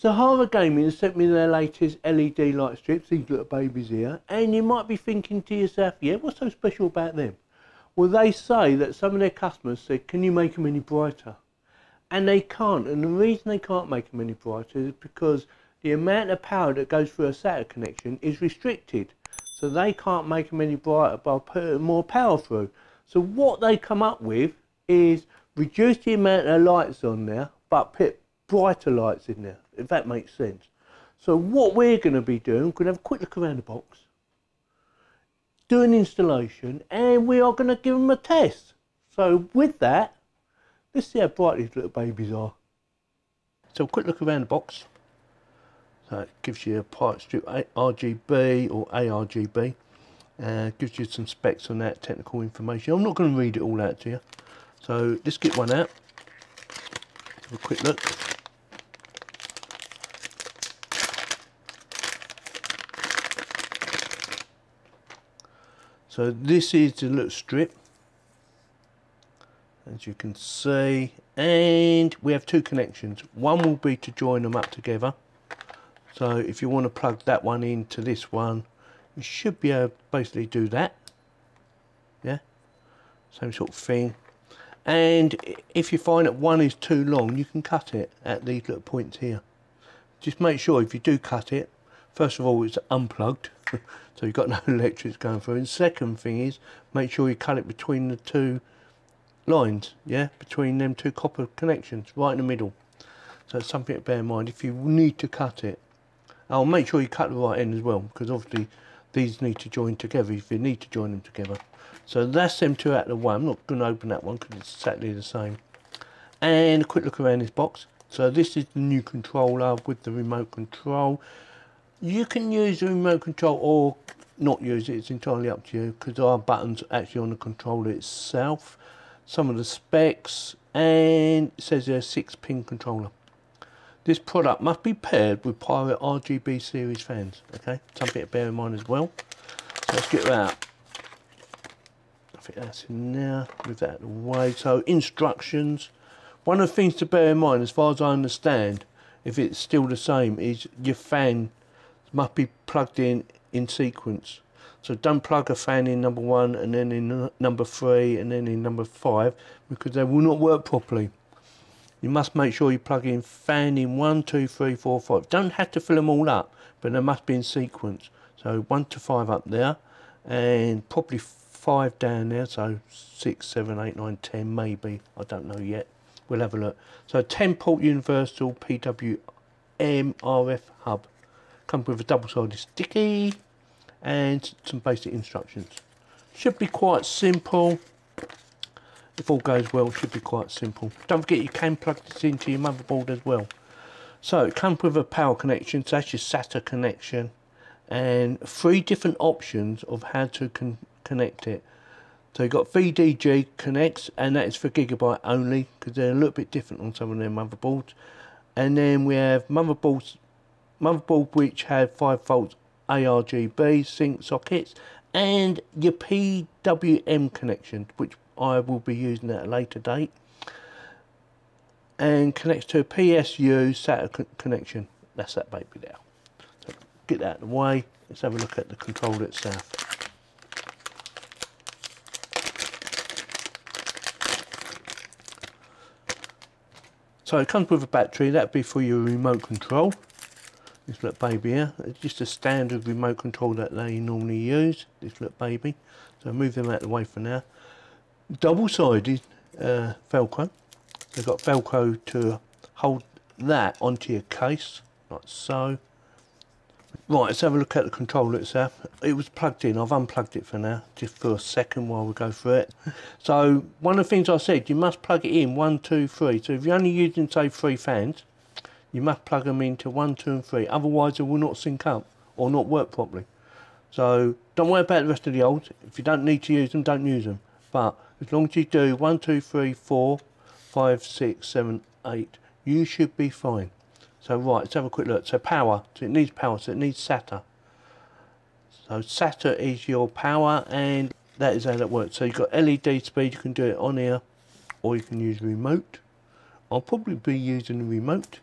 Sahara Gaming has sent me their latest LED light strips, these little babies here, and you might be thinking to yourself, yeah, what's so special about them? Well, they say that some of their customers said, can you make them any brighter? And they can't, and the reason they can't make them any brighter is because the amount of power that goes through a SATA connection is restricted. So they can't make them any brighter by putting more power through. So what they come up with is reduce the amount of lights on there, but put brighter lights in there, if that makes sense. So what we're going to be doing, we're going to have a quick look around the box, do an installation, and we are going to give them a test. So with that, let's see how bright these little babies are. So a quick look around the box. So it gives you a pipe strip RGB or ARGB. Gives you some specs on that, technical information. I'm not going to read it all out to you. So let's get one out. Have a quick look. So this is the little strip, as you can see, and we have two connections. One will be to join them up together. So if you want to plug that one into this one, you should be able to basically do that. Yeah, same sort of thing. And if you find that one is too long, you can cut it at these little points here. Just make sure if you do cut it, first of all, it's unplugged, so you've got no electrics going through. And second thing is, make sure you cut it between the two lines, yeah, between them two copper connections, right in the middle. So it's something to bear in mind if you need to cut it. I'll make sure you cut the right end as well, because obviously these need to join together if you need to join them together. So that's them two out of the way. I'm not going to open that one because it's exactly the same. And a quick look around this box. So this is the new controller with the remote control. You can use the remote control or not use it, it's entirely up to you, because there are buttons actually on the controller itself. Some of the specs, and it says there's a 6-pin controller. This product must be paired with Pirate RGB series fans, okay? Something to bear in mind as well. So let's get that out. I think that's in there, move that out of the way. So instructions. One of the things to bear in mind, as far as I understand, if it's still the same, is your fan must be plugged in sequence. So don't plug a fan in number 1 and then in number 3 and then in number 5, because they will not work properly. You must make sure you plug in fan in 1, 2, 3, 4, 5. Don't have to fill them all up, but they must be in sequence. So 1 to 5 up there, and probably 5 down there. So 6, 7, 8, 9, 10 maybe. I don't know yet. We'll have a look. So 10-port universal PWM RF hub. Comes with a double-sided sticky and some basic instructions. Should be quite simple. If all goes well, it should be quite simple. Don't forget you can plug this into your motherboard as well. So it comes with a power connection, so that's your SATA connection, and 3 different options of how to connect it. So you've got VDG connects, and that is for gigabyte only, because they're a little bit different on some of their motherboards. And then we have motherboard which have 5 volts ARGB sync sockets, and your PWM connection, which I will be using at a later date, and connects to a PSU SATA connection. That's that baby there. So get that out of the way. Let's have a look at the controller itself. So it comes with a battery. That'd be for your remote control. This little baby here, it's just a standard remote control that they normally use, this little baby. So move them out of the way for now. Double-sided Velcro. They've got Velcro to hold that onto your case, like so. Right, let's have a look at the controller itself. It was plugged in. I've unplugged it for now, just for a second while we go through it. So one of the things I said, you must plug it in 1, 2, 3. So if you're only using, say, 3 fans, you must plug them into 1, 2 and 3. Otherwise they will not sync up or not work properly. So don't worry about the rest of the olds. If you don't need to use them, don't use them. But as long as you do 1, 2, 3, 4, 5, 6, 7, 8, you should be fine. So right, let's have a quick look. So power, so it needs power, so it needs SATA. So SATA is your power, and that is how that works. So you've got LED speed, you can do it on here, or you can use remote. I'll probably be using the remote.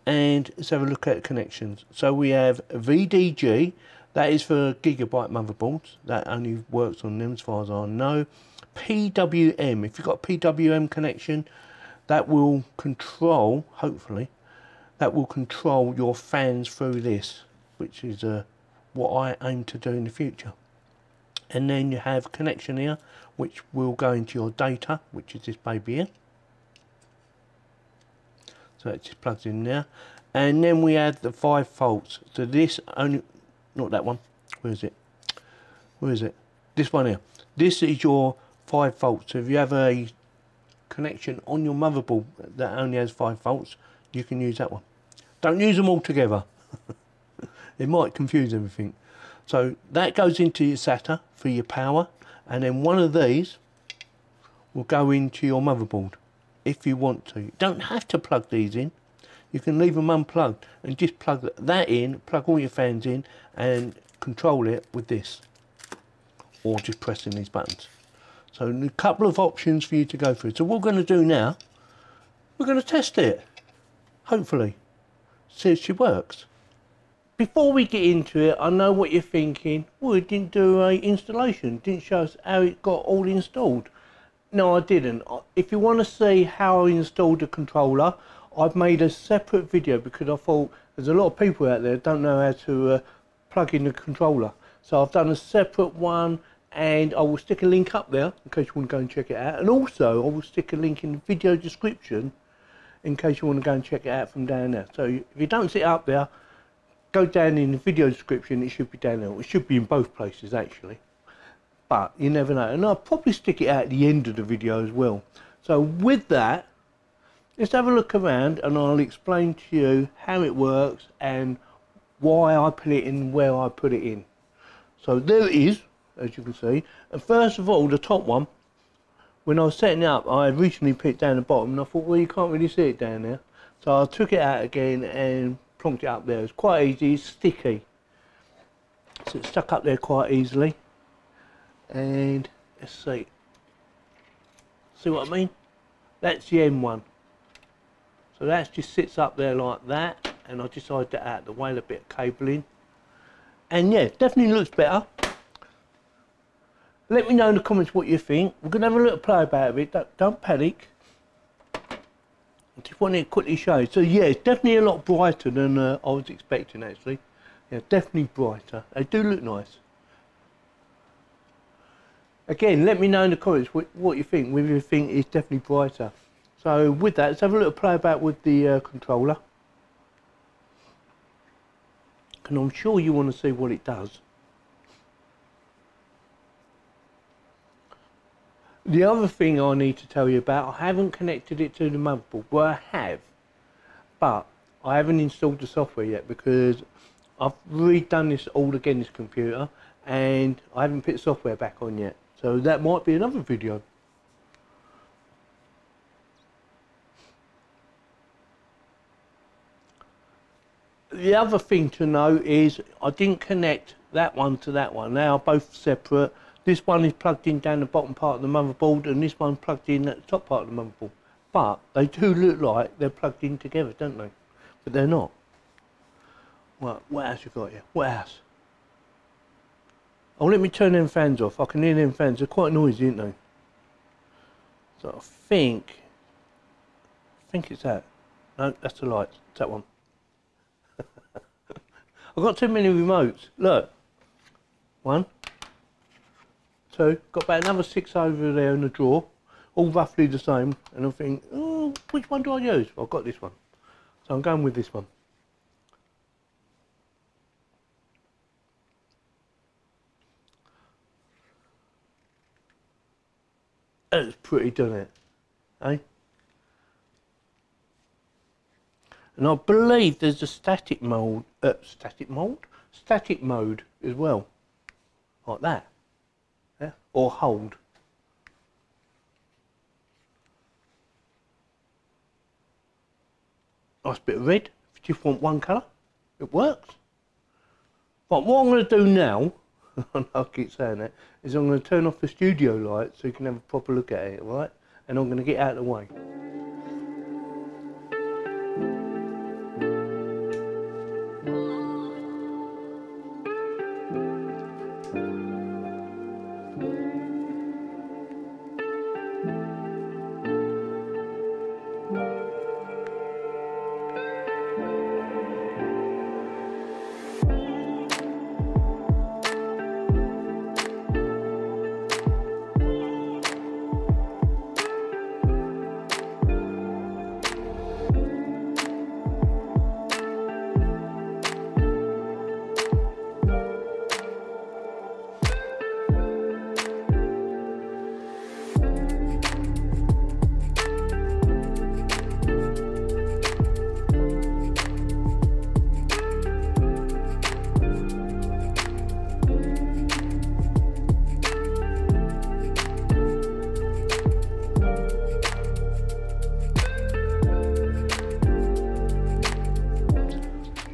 and let's have a look at connections. So we have VDG, that is for gigabyte motherboards, that only works on them as far as I know. PWM, if you've got a PWM connection, that will control, hopefully, that will control your fans through this, which is what I aim to do in the future. And then you have connection here, which will go into your data, which is this baby here. So it just plugs in there. And then we add the 5 volts. So this only, not that one. Where is it? Where is it? This one here. This is your 5 volts. So if you have a connection on your motherboard that only has 5 volts, you can use that one. Don't use them all together. It might confuse everything. So that goes into your SATA for your power, and then one of these will go into your motherboard if you want to. You don't have to plug these in. You can leave them unplugged and just plug that in, plug all your fans in and control it with this, or just pressing these buttons. So a couple of options for you to go through. So what we're going to do now, we're going to test it, hopefully, see if she works. Before we get into it, I know what you're thinking. Well, it didn't do a installation, didn't show us how it got all installed. No, I didn't. If you want to see how I installed the controller, I've made a separate video because I thought there's a lot of people out there that don't know how to plug in the controller. So I've done a separate one, and I will stick a link up there in case you want to go and check it out. And also I will stick a link in the video description in case you want to go and check it out from down there. So if you don't see it up there, go down in the video description, it should be down there. It should be in both places actually, but you never know. And I'll probably stick it out at the end of the video as well. So with that, let's have a look around and I'll explain to you how it works and why I put it in where I put it in. So there it is, as you can see. And first of all, the top one, when I was setting it up, I recently put it down the bottom and I thought, well, you can't really see it down there. So I took it out again and plonked it up there. It's quite easy, it's sticky, so it's stuck up there quite easily. And let's see what I mean? That's the M1. So that just sits up there like that, and I decided to add the way a bit of cabling. And yeah, definitely looks better. Let me know in the comments what you think. We're going to have a little play about it, don't panic. I just wanted to quickly show you. So yeah, it's definitely a lot brighter than I was expecting actually. Yeah, definitely brighter. They do look nice. Again, let me know in the comments what you think, whether you think it's definitely brighter. So with that, let's have a little play about with the controller. And I'm sure you want to see what it does. The other thing I need to tell you about, I haven't connected it to the motherboard. Well, I have, but I haven't installed the software yet because I've redone this all again, this computer, and I haven't put the software back on yet. So that might be another video. The other thing to know is I didn't connect that one to that one. They are both separate. This one is plugged in down the bottom part of the motherboard and this one plugged in at the top part of the motherboard. But they do look like they're plugged in together, don't they? But they're not. Right, what else you got here? What else? Oh, let me turn them fans off. I can hear them fans. They're quite noisy, aren't they? So I think it's that. No, that's the light. It's that one. I've got too many remotes. Look. 1, 2. Got about another 6 over there in the drawer. All roughly the same. And I'm thinking, oh, which one do I use? Well, I've got this one. So I'm going with this one. That's pretty, doesn't it? Eh? And I believe there's a static mode as well, like that, yeah, or hold. Nice bit of red. If you just want one colour, it works. But what I'm going to do now, I keep saying that, is I'm going to turn off the studio light so you can have a proper look at it, right? And I'm going to get out of the way.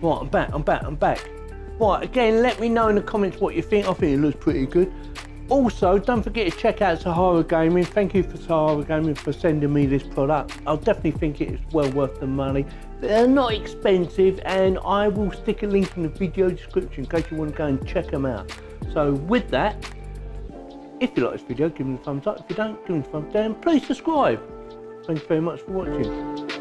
Right, I'm back. Right, again, let me know in the comments what you think. I think it looks pretty good. Also, don't forget to check out Sahara Gaming. Thank you for Sahara Gaming for sending me this product. I definitely think it is well worth the money. They're not expensive, and I will stick a link in the video description in case you want to go and check them out. So with that, if you like this video, give me a thumbs up. If you don't, give me a thumbs down. Please subscribe. Thank you very much for watching.